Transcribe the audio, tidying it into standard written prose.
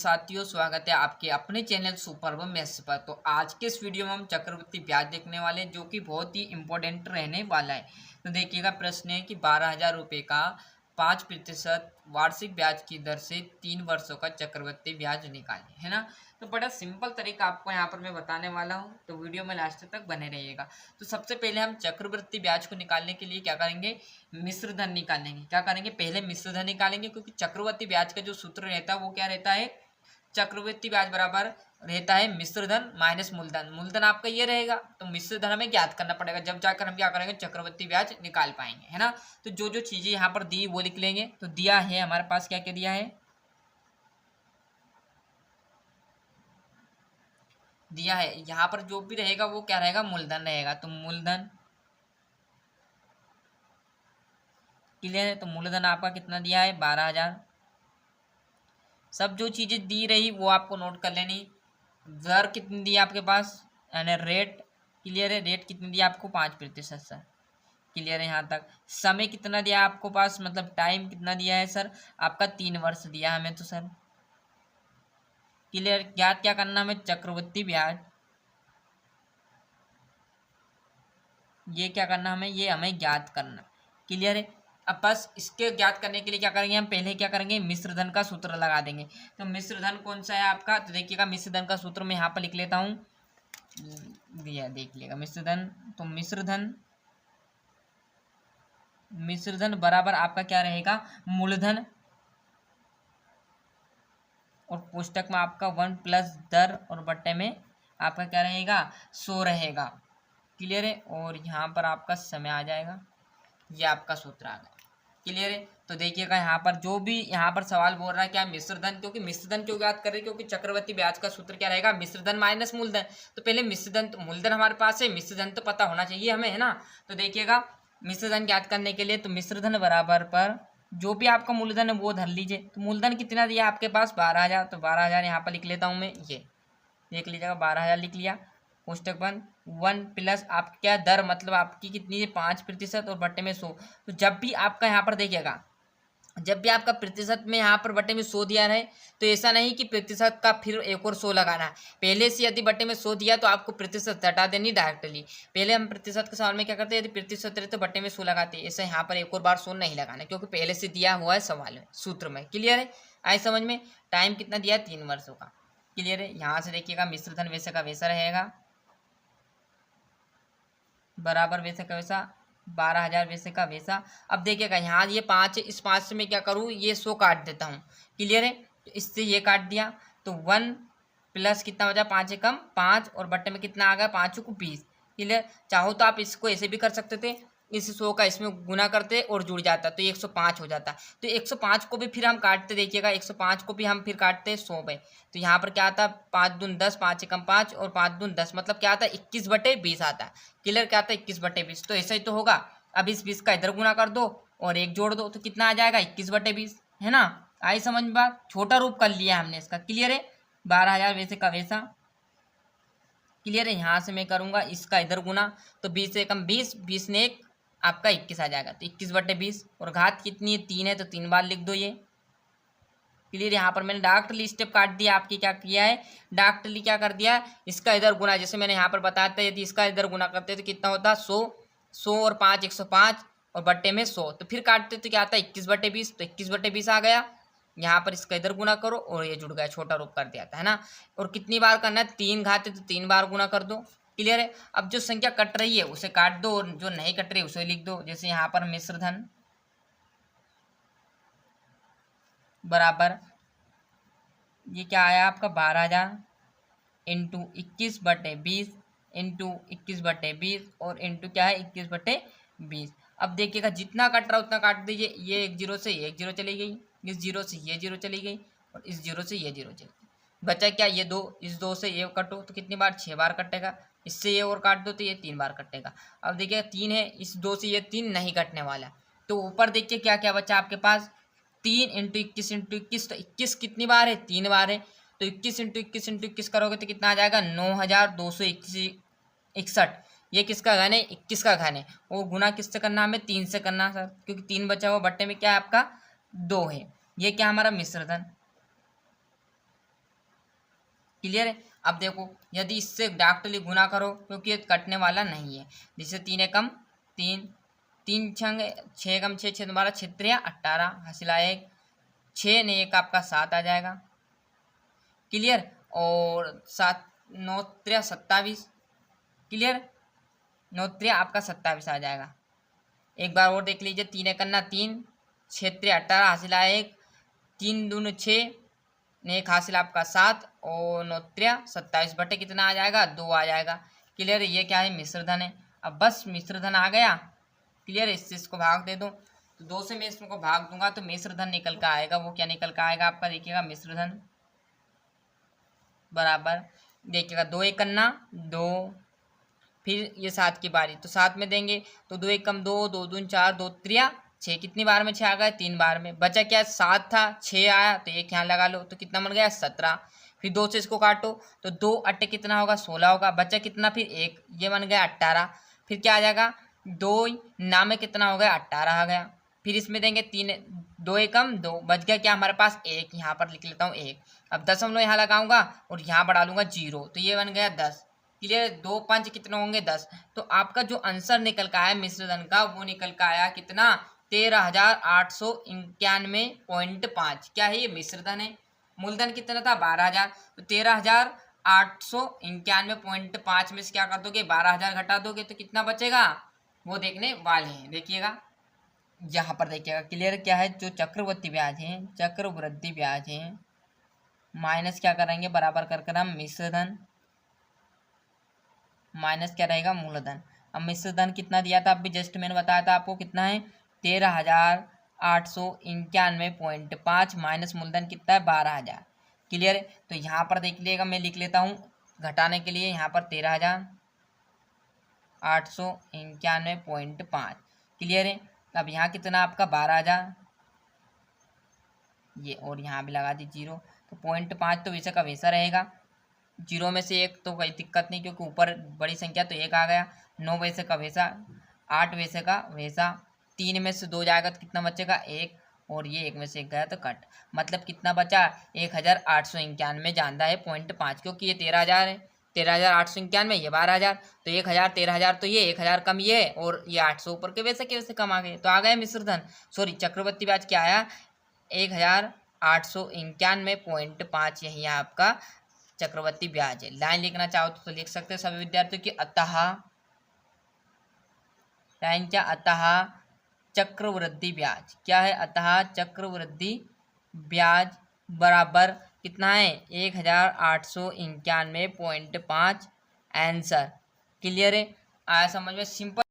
साथियों, स्वागत है आपके अपने चैनल सुपर मैथ्स पर। तो आज के इस वीडियो में हम चक्रवृद्धि ब्याज देखने वाले हैं, जो कि बहुत ही इंपॉर्टेंट रहने वाला है। तो देखिएगा, प्रश्न है कि 12,000 रुपये का 5% वार्षिक ब्याज की दर से 3 वर्षों का चक्रवृद्धि ब्याज निकालें, है ना। तो बड़ा सिंपल तरीका आपको यहाँ पर मैं बताने वाला हूँ, तो वीडियो में लास्ट तक बने रहिएगा। तो सबसे पहले हम चक्रवृद्धि ब्याज को निकालने के लिए क्या करेंगे, मिश्र धन निकालेंगे। क्या करेंगे, पहले मिश्र धन निकालेंगे, क्योंकि चक्रवृद्धि ब्याज का जो सूत्र रहता है वो क्या रहता है, चक्रवृद्धि ब्याज बराबर रहता है मिश्र धन माइनस मूलधन। मूलधन आपका ये रहेगा, तो मिश्र धन हमें ज्ञात करना पड़ेगा, जब जाकर हम क्या करेंगे, चक्रवृद्धि ब्याज निकाल पाएंगे, है ना। तो जो जो चीजें यहाँ पर दी वो लिख लेंगे। तो दिया है हमारे पास, क्या क्या दिया है, दिया है यहाँ पर जो भी रहेगा वो क्या रहेगा, मूलधन रहेगा। तो मूलधन क्लियर है। तो मूलधन आपका कितना दिया है, 12,000। सब जो चीजें दी रही वो आपको नोट कर लेनी। दर कितनी दी है आपके पास, यानी रेट क्लियर है, रेट कितनी दी आपको, 5% सर, क्लियर है यहाँ तक। समय कितना दिया आपको पास, मतलब टाइम कितना दिया है सर, आपका 3 वर्ष दिया हमें, तो सर क्लियर। ज्ञात क्या करना हमें, चक्रवृद्धि ब्याज, ये क्या करना हमें, ये हमें ज्ञात करना, क्लियर है। अब बस इसके ज्ञात करने के लिए क्या करेंगे, हम पहले क्या करेंगे, मिश्रधन का सूत्र लगा देंगे। तो मिश्रधन कौन सा है आपका, तो देखिएगा मिश्रधन का सूत्र मैं यहाँ पर लिख लेता हूँ, दिया देख लिएगा मिश्रधन। तो मिश्रधन बराबर आपका क्या रहेगा, मूलधन, और पुस्तक में आपका 1 प्लस दर, और बट्टे में आपका क्या रहेगा, 100 रहेगा, क्लियर है। और यहाँ पर आपका समय आ जाएगा, ये आपका सूत्र आ गया, क्लियर है। तो देखिएगा यहाँ पर जो भी यहाँ पर सवाल बोल रहा है क्या, मिश्रधन, क्योंकि मिश्रधन क्यों याद कर रहे हैं, क्योंकि चक्रवृद्धि ब्याज का सूत्र क्या रहेगा, मिश्रधन माइनस मूलधन। तो पहले मिश्रधन, तो मूलधन हमारे पास है, मिश्रधन तो पता होना चाहिए हमें, है ना। तो देखिएगा मिश्रधन ज्ञात करने के लिए, तो मिश्रधन बराबर पर जो भी आपका मूलधन है वो धर लीजिए। तो मूलधन कितना दिया आपके पास, 12,000। तो 12,000 यहाँ पर लिख लेता हूँ मैं, ये देख लीजिएगा, 12,000 लिख लिया। कोष्टक बंद, 1 प्लस आपकी क्या दर, मतलब आपकी कितनी है, 5% और बट्टे में 100। तो जब भी आपका यहाँ पर देखिएगा, जब भी आपका प्रतिशत में यहाँ पर बट्टे में 100 दिया है, तो ऐसा नहीं कि प्रतिशत का फिर एक और 100 लगाना है। पहले से यदि बट्टे में 100 दिया तो आपको प्रतिशत हटा देनी डायरेक्टली। पहले हम प्रतिशत के सवाल में क्या करते हैं, यदि प्रतिशत रहे तो बट्टे में 100 लगाते हैं। ऐसा यहाँ पर एक और बार 100 नहीं लगाना, क्योंकि पहले से दिया हुआ है सवाल में, सूत्र में, क्लियर है। आए समझ में। टाइम कितना दिया, 3 वर्षों का, क्लियर है। यहाँ से देखिएगा मिश्रधन वैसे का वैसा रहेगा, बराबर वैसे का वैसा, 12,000 वैसे का वैसा। अब देखिएगा यहाँ ये 5 है, इस 5 से मैं क्या करूँ, ये 100 काट देता हूँ, क्लियर है। तो इससे ये काट दिया, तो 1 प्लस कितना बचा, 5 है कम 5, और बट्टे में कितना आ गया, 5 को 20, क्लियर। चाहो तो आप इसको ऐसे भी कर सकते थे, इस 100 का इसमें गुना करते और जुड़ जाता, तो 105 हो जाता। तो 105 को भी फिर हम काटते, देखिएगा 105 को भी हम फिर काटते 100 पे। तो यहाँ पर क्या आता, 5 दून 10, 5 एकम 5 और 5 दून 10, मतलब क्या आता है, 21/20 आता है, क्लियर। क्या आता है, 21/20। तो ऐसा ही तो होगा। अब इस 20 का इधर गुना कर दो और 1 जोड़ दो, तो कितना आ जाएगा, 21/20, है ना। आई समझ में बात, छोटा रूप कर लिया हमने इसका, क्लियर है। 12,000 वैसे का वैसा, क्लियर है। यहाँ से मैं करूँगा इसका इधर गुना, तो 20 से कम 20, 20 ने 1 आपका 21 आ जाएगा। तो 21/20, और घात कितनी है, 3 है, तो 3 बार लिख दो ये, क्लियर। यहाँ पर मैंने डायरेक्टली स्टेप काट दिया, आपकी क्या किया है, डायरेक्टली क्या कर दिया, इसका इधर गुना, जैसे मैंने यहाँ पर बताया था, यदि इसका इधर गुना करते तो कितना होता, 100, 100 और 5 105, और बट्टे में 100, तो फिर काटते तो क्या आता है, 21/20। तो 21/20 आ गया। यहाँ पर इसका इधर गुना करो और ये जुड़ गया, छोटा रूप कर दिया था, है ना। और कितनी बार करना है, 3 घात है तो 3 बार गुना कर दो, क्लियर है। अब जो संख्या कट रही है उसे काट दो, और जो नहीं कट रही है उसे लिख दो। जैसे यहाँ पर मिश्रधन बराबर, ये क्या आया आपका, 12,000 इंटू 21/20 इंटू 21/20 और इंटू क्या है, 21/20। अब देखिएगा जितना कट रहा उतना काट दीजिए। ये 1 0 से ये 1 0 चली गई, इस 0 से ये 0 चली गई, और इस 0 से ये 0 चली गई। बचा क्या, ये 2, इस 2 से ये कटो तो कितनी बार, 6 बार कटेगा। इससे ये और काट दो तो ये 3 बार कटेगा। अब देखिए 3 है, इस 2 से ये 3 नहीं कटने वाला। तो ऊपर देखिए क्या क्या बचा आपके पास, 3 इंटू 21 इंटू 21, तो 21 कितनी बार है, 3 बार है। तो 21 इंटू 21 इंटू 21 करोगे तो कितना आ जाएगा, 9,261। ये किसका घन है, 21 का घन है। वो गुना किससे करना, हमें 3 से करना सर, क्योंकि 3 बचा हुआ, बट्टे में क्या है आपका 2 है। ये क्या हमारा मिश्रधन, क्लियर है। अब देखो यदि इससे डायरेक्टली गुना करो क्योंकि ये कटने वाला नहीं है, जिससे 3 एकम 3, 3 छंग 6 एकम 6, 6 तुम्हारा 6 3 18 हासिला 1, 6 ने 1 आपका 7 आ जाएगा। क्लियर। और 7 9 3 27। क्लियर। 9 3 आपका 27 आ जाएगा। एक बार और देख लीजिए, 3 एकन्ना 3, 6 3 18 हासिला 1, 3 दूनी 6 ने 1 हासिल आपका 7 और 9 3 27 बटे कितना आ जाएगा 2 आ जाएगा। क्लियर। ये क्या है मिश्रधन है। अब बस मिश्रधन आ गया। क्लियर। इससे इसको भाग दे दो तो 2 से मैं इसको भाग दूंगा तो मिश्रधन निकल कर आएगा। वो क्या निकल कर आएगा आपका, देखिएगा मिश्रधन बराबर, देखिएगा 2 एकन्ना 2, फिर ये 7 की बारी तो 7 में देंगे तो 2 एकम 2, 2 दूनी 4, 2 3 6, कितनी बार में 6 आ गए 3 बार में। बचा क्या 7 था 6 आया तो 1 यहाँ लगा लो तो कितना बन गया 17। फिर 2 से इसको काटो तो 2 8 कितना होगा 16 होगा। बचा कितना फिर 1, ये बन गया 18। फिर क्या आ जाएगा 2 नाम में कितना हो गया 18 आ गया। फिर इसमें देंगे 3 2 एकम 2, बच गया क्या हमारे पास 1, यहाँ पर लिख लेता हूँ 1। अब दशमलव यहाँ लगाऊंगा और यहाँ बढ़ा लूंगा 0 तो ये बन गया 10। क्लियर। 2 5 कितने होंगे 10। तो आपका जो आंसर निकल का आया मिश्रधन का वो निकल का आया कितना 13,891.5। क्या है ये मिश्रधन है। मूलधन कितना था 12,000 तो 13,891.5 में से क्या कर दोगे 12,000 घटा दोगे तो कितना बचेगा वो देखने वाले हैं। देखिएगा यहाँ पर देखिएगा। क्लियर। क्या है जो चक्रवृद्धि ब्याज है, चक्रवृद्धि ब्याज है माइनस क्या करेंगे बराबर कर हम मिश्रधन माइनस क्या रहेगा मूलधन। अब मिश्रधन कितना दिया था अभी जस्ट मैंने बताया था आपको कितना है 13,891.5 माइनस मूलधन कितना है 12,000। क्लियर है। तो यहाँ पर देख लीजिएगा मैं लिख लेता हूँ घटाने के लिए यहाँ पर 13,891.5। क्लियर है। अब यहाँ कितना आपका 12,000 ये और यहाँ भी लगा दी 0 तो 0.5 तो वैसे का वैसा रहेगा। 0 में से 1 तो कोई दिक्कत नहीं क्योंकि ऊपर बड़ी संख्या तो 1 आ गया। 9 वैसे का वैसा, 8 वैसे का वैसा, 3 में से 2 जाएगा तो कितना बचेगा 1 और ये 1 में से 1 गया तो कट। मतलब कितना बचा 1,891 जानता है 0.5 क्योंकि ये 13,000 है। 13,891 ये 12,000 तो 1,000 13,000 तो ये 1,000 कम ये और ये 800 ऊपर के वैसे कम आ गए तो आ गए मिश्रधन। सॉरी चक्रवर्ती ब्याज क्या आया 1,891.5 यही है आपका चक्रवर्ती ब्याज है। लाइन लिखना चाहो तो लिख सकते हैं सभी विद्यार्थियों की अतः लाइन क्या अतः चक्रवृद्धि ब्याज क्या है अतः चक्रवृद्धि ब्याज बराबर कितना है 1,891.5 आंसर। क्लियर है। आया समझ में। सिंपल